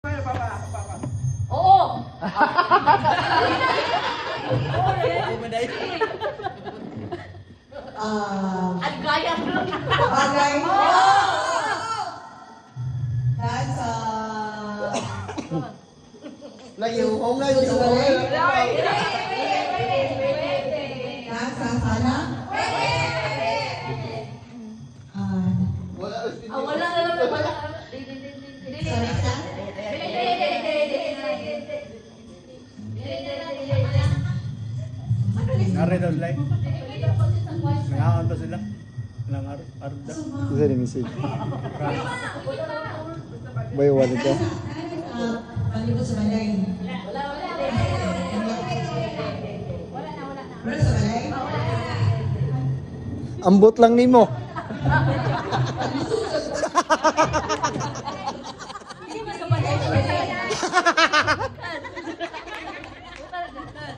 Oo. Ang gaya mo. Bagay. That's Layuhong na yun. Nasa sana? Wala na lang. Wala. Nare daw live. Nangaon pa sila. Nangarap da. Isa rin message. Bay wallet ka. Palibot sa balay. Wala sa balay? Ambot lang nimo.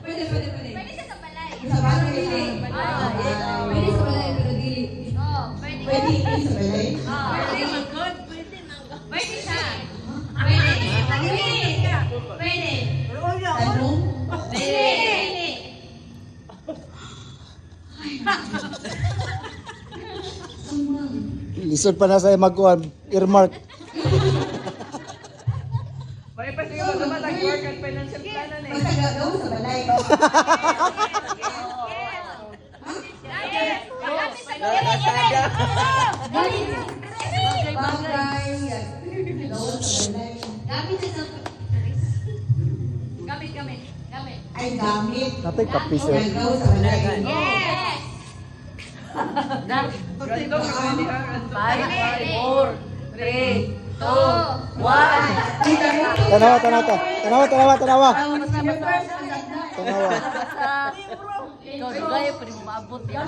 Pwede. Sa balay. Pwede sa balay, pero dili. Pwede sa balay? Pwede siya. Tanong? Lisod pa na sa magkuhan. Earmark. Basta gagaw sa balay. Bagay. Gagaw sa balay. Gamit. Ay, gamit. Natay kapis eh. Gagaw sa balay. Yes! 5, 4, 3, 2, 1. Tanawa. Tanawa. Ikaw, gaya pa rin maabot yan.